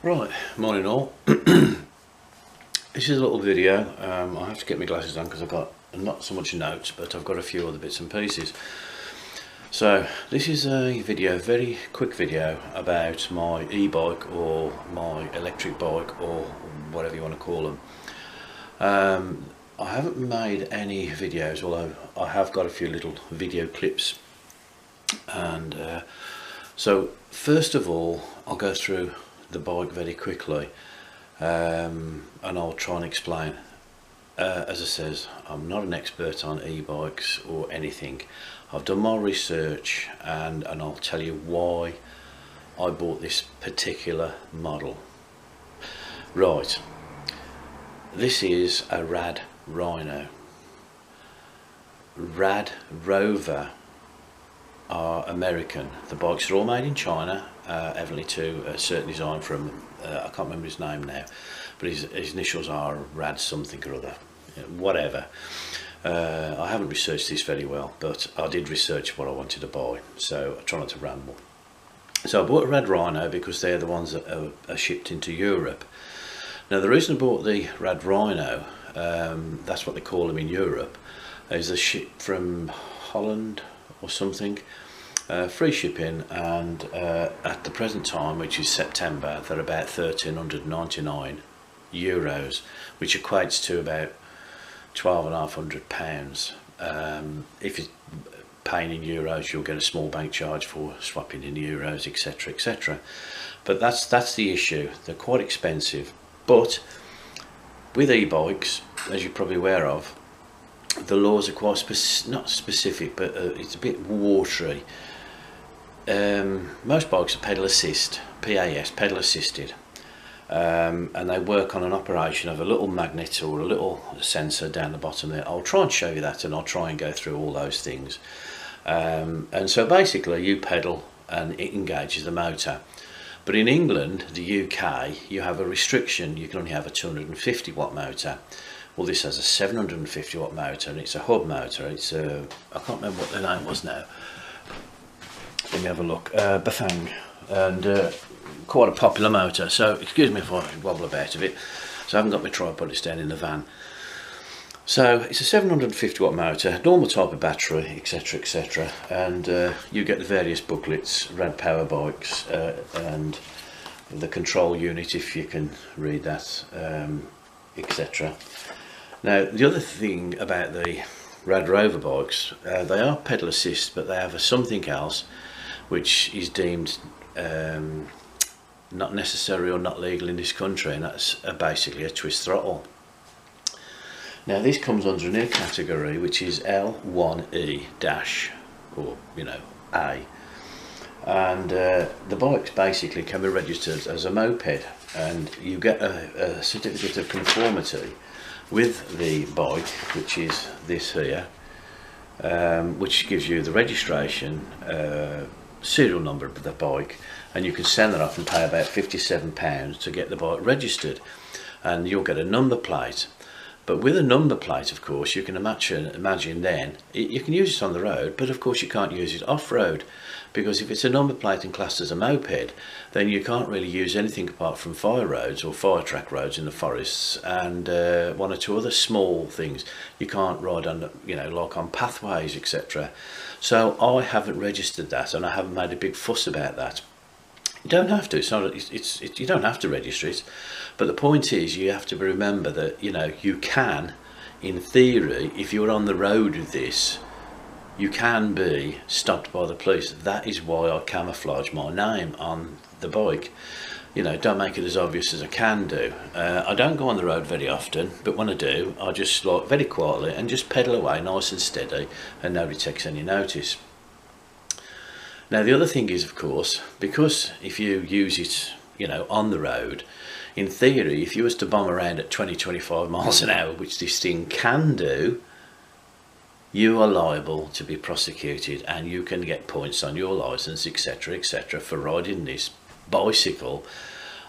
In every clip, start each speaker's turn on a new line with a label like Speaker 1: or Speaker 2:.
Speaker 1: Right, morning all. This is a little video. I have to get my glasses on because I've got not so much notes, but I've got a few other bits and pieces. So this is a video, very quick video about my e-bike or my electric bike or whatever you want to call them. I haven't made any videos, although I have got a few little video clips. And so first of all, I'll go through the bike very quickly, and I'll try and explain. As I says, I'm not an expert on e-bikes or anything. I've done my research and I'll tell you why I bought this particular model. Right, this is a Rad Rhino. Rad Rover are American. The bikes are all made in China, evidently to a certain design from, I can't remember his name now, but his initials are Rad something or other, whatever. I haven't researched this very well, but I did research what I wanted to buy, so I try not to ramble. So I bought a Rad Rhino because they're the ones that are shipped into Europe. Now the reason I bought the Rad Rhino, that's what they call them in Europe, is a ship from Holland or something, free shipping, and at the present time, which is September, they're about €1,399, which equates to about £1,250. If you're paying in euros, you'll get a small bank charge for swapping in euros, etc, etc. But that's the issue. They're quite expensive. But with e-bikes, as you're probably aware of, the laws are quite not specific, but it's a bit watery. Most bikes are pedal assist, PAS, pedal assisted, and they work on an operation of a little magnet or a little sensor down the bottom there. I'll try and show you that, and I'll try and go through all those things. And so basically you pedal and it engages the motor. But in England, the UK, you have a restriction. You can only have a 250 watt motor. Well, this has a 750 watt motor, and it's a hub motor. It's a, I can't remember what the name was now. Let me have a look. Bafang, and quite a popular motor. So excuse me if I wobble about a bit. So I haven't got my tripod, it's down in the van. So it's a 750 watt motor, normal type of battery, etc, etc. And you get the various booklets, Rad Power Bikes, and the control unit, if you can read that, etc. Now the other thing about the Rad Rover bikes, they are pedal assist, but they have something else which is deemed not necessary or not legal in this country, and that's basically a twist throttle. Now this comes under a new category which is L1E dash, or A, and the bikes basically can be registered as a moped, and you get a certificate of conformity with the bike, which is this here, which gives you the registration, serial number of the bike, and you can send that off and pay about £57 to get the bike registered, and you'll get a number plate. But with a number plate, of course, you can imagine then, you can use it on the road, but of course you can't use it off-road, because if it's a number plate and classed as a moped, then you can't really use anything apart from fire roads or fire track roads in the forests, and one or two other small things. You can't ride on, like on pathways, etc. So I haven't registered that, and I haven't made a big fuss about that. You don't have to. It's not. You don't have to register it. But the point is, you have to remember that you can, in theory, if you're on the road with this, you can be stopped by the police. That is why I camouflage my name on the bike. Don't make it as obvious as I can do. I don't go on the road very often, but when I do, I just like very quietly and just pedal away nice and steady, and nobody takes any notice. Now the other thing is, of course, because if you use it, on the road, in theory, if you was to bomb around at 20-25 miles an hour, which this thing can do, you are liable to be prosecuted, and you can get points on your license, etc, etc, for riding this bicycle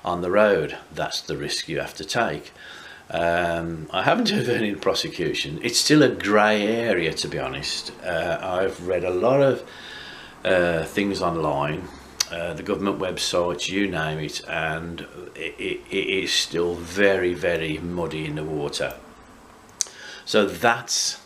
Speaker 1: on the road. That's the risk you have to take. I haven't heard any prosecution. It's still a grey area, to be honest. I've read a lot of things online the government websites, you name it, and it is still very, very muddy in the water. So that's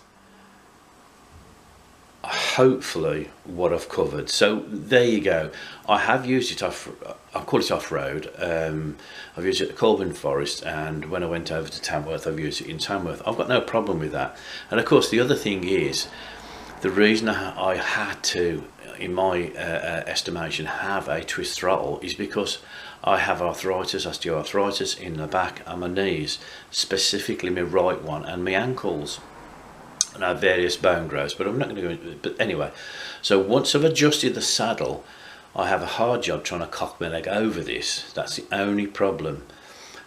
Speaker 1: hopefully what I've covered. So there you go. I have used it I call it off-road. I've used it at Colburn Forest, and when I went over to Tamworth, I've used it in Tamworth. I've got no problem with that. And of course the other thing is, the reason I had to, in my estimation, have a twist throttle is because I have arthritis, osteoarthritis in the back and my knees, specifically my right one and my ankles. And I have various bone growths, but I'm not going to go into it. But anyway, so once I've adjusted the saddle, I have a hard job trying to cock my leg over this. That's the only problem.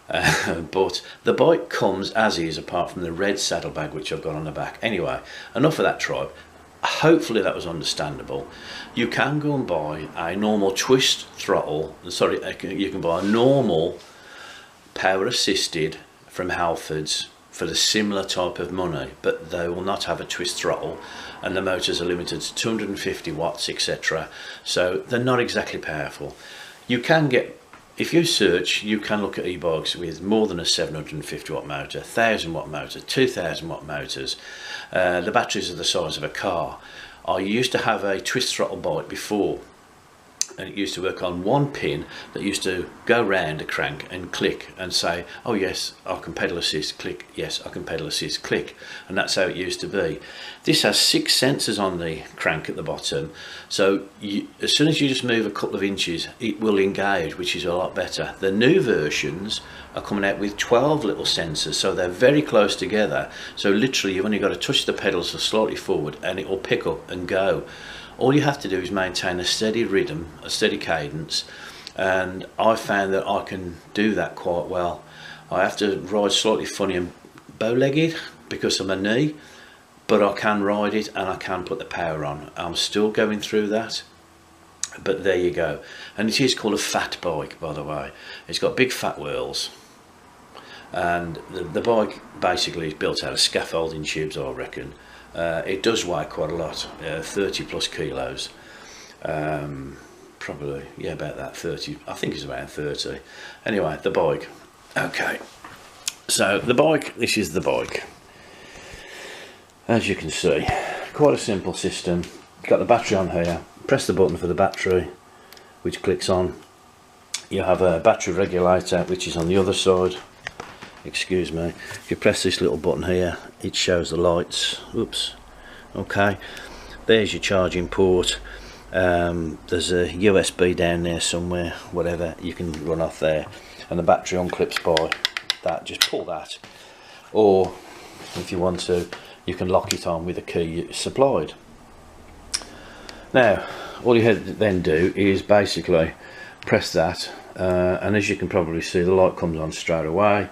Speaker 1: But the bike comes as is, apart from the red saddlebag which I've got on the back. Anyway, enough of that tribe. Hopefully that was understandable. You can go and buy a normal twist throttle. Sorry, you can buy a normal power assisted from Halfords for the similar type of money, but they will not have a twist throttle, and the motors are limited to 250 watts, etc. So they're not exactly powerful. You can get, if you search, you can look at e-bikes with more than a 750 watt motor, 1000 watt motor, 2000 watt motors. The batteries are the size of a car. I used to have a twist throttle bike before, and it used to work on one pin that used to go round a crank and click and say, oh yes, I can pedal assist, click, yes, I can pedal assist, click, and that's how it used to be. This has 6 sensors on the crank at the bottom, so as soon as you just move a couple of inches, it will engage, which is a lot better. The new versions are coming out with 12 little sensors, so they're very close together, so literally you've only got to touch the pedals slightly forward and it will pick up and go. All you have to do is maintain a steady rhythm, a steady cadence, and I found that I can do that quite well. I have to ride slightly funny and bow-legged because of my knee, but I can ride it and I can put the power on. I'm still going through that, but there you go. And it is called a fat bike, by the way. It's got big fat wheels, and the bike basically is built out of scaffolding tubes, I reckon. It does weigh quite a lot, 30 plus kilos, probably, yeah, about that, 30, I think it's around 30. Anyway, the bike. Okay, so the bike, this is the bike. As you can see, quite a simple system. Got the battery on here, press the button for the battery, which clicks on. You have a battery regulator, which is on the other side. Excuse me. If you press this little button here, it shows the lights. Oops. Okay, there's your charging port. There's a USB down there somewhere, whatever, you can run off there, and the battery unclips by that. Just pull that, or if you want to, you can lock it on with a key supplied. Now all you then do is basically press that, and as you can probably see, the light comes on straight away,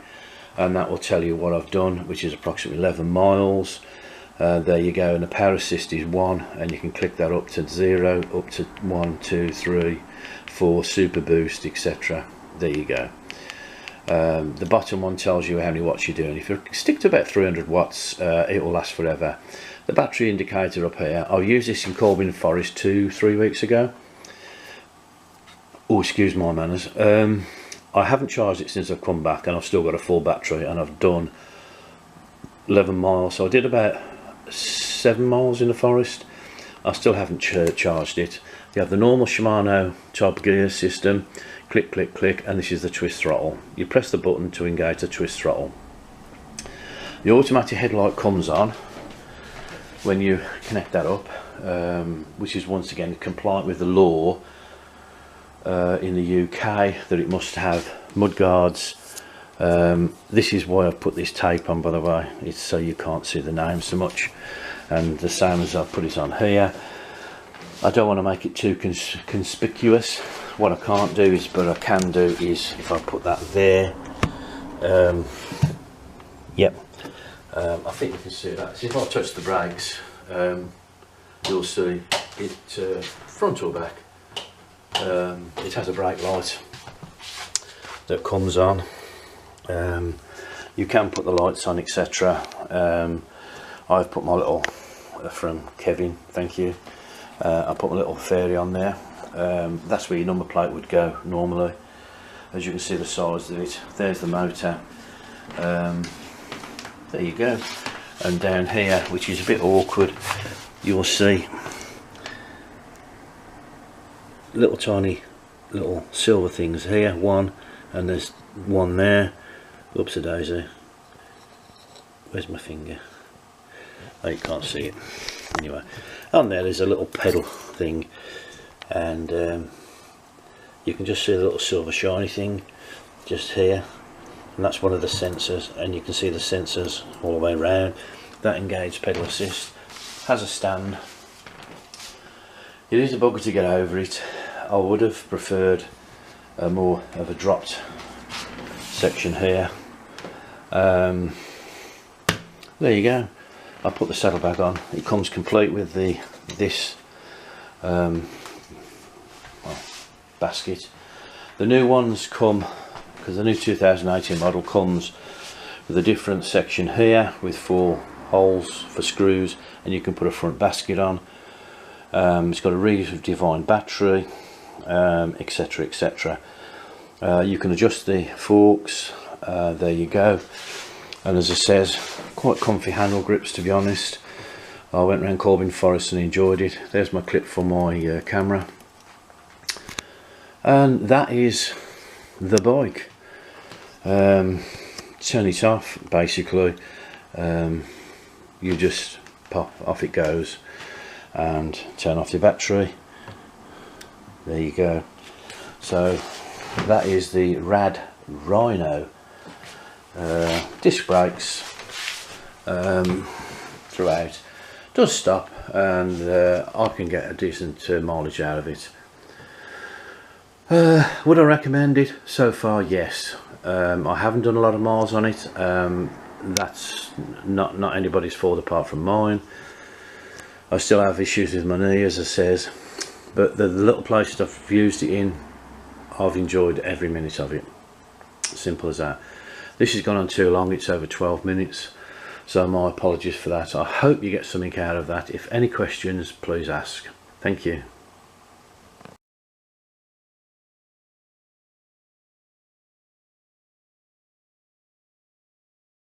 Speaker 1: and that will tell you what I've done, which is approximately 11 miles. There you go, and the power assist is 1, and you can click that up to 0, up to 1, 2, 3, 4, super boost, etc. There you go. The bottom one tells you how many watts you're doing. If you stick to about 300 watts, it will last forever. The battery indicator up here, I used this in Colburn Forest 2-3 weeks ago. Oh, excuse my manners. I haven't charged it since I've come back, and I've still got a full battery, and I've done 11 miles, so I did about 7 miles in the forest. I still haven't charged it. You have the normal Shimano type gear system, click click click, and this is the twist throttle. You press the button to engage the twist throttle. The automatic headlight comes on when you connect that up, which is once again compliant with the law in the UK that it must have mud guards. This is why I've put this tape on, by the way. It's so you can't see the name so much, and the same as I've put it on here. I don't want to make it too conspicuous. What I can't do is, but I can do is, if I put that there, yep, I think you can see that. So if I touch the brakes, you'll see it, front or back, it has a brake light that comes on. You can put the lights on, etc. I've put my little, from Kevin, thank you, I put my little fairy on there, That's where your number plate would go normally. As you can see the size of it, there's the motor. There you go. And down here, which is a bit awkward, you'll see little tiny little silver things here, one, and there's one there. Oops a daisy, where's my finger? Oh, you can't see it. Anyway, on there's a little pedal thing, and you can just see the little silver shiny thing just here, and that's one of the sensors, and you can see the sensors all the way around. That engaged pedal assist has a stand. It is a bugger to get over it. I would have preferred a more of a dropped section here. There you go. I'll put the saddlebag on. It comes complete with this basket. The new ones come, because the new 2018 model comes with a different section here with 4 holes for screws, and you can put a front basket on. It's got a redefined battery, etc, etc. You can adjust the forks. There you go. And as it says, quite comfy handle grips, to be honest. I went around Corbin Forest and enjoyed it. There's my clip for my camera, and that is the bike. Turn it off, basically. You just pop, off it goes, and turn off the battery. There you go. So that is the Rad Rhino. Disc brakes throughout, does stop, and I can get a decent mileage out of it. Would I recommend it? So far, yes. I haven't done a lot of miles on it. That's not anybody's fault apart from mine. I still have issues with my knee, as I says, but the little places I've used it in, I've enjoyed every minute of it. Simple as that. This has gone on too long. It's over 12 minutes, so my apologies for that. I hope you get something out of that. If any questions, please ask. Thank you.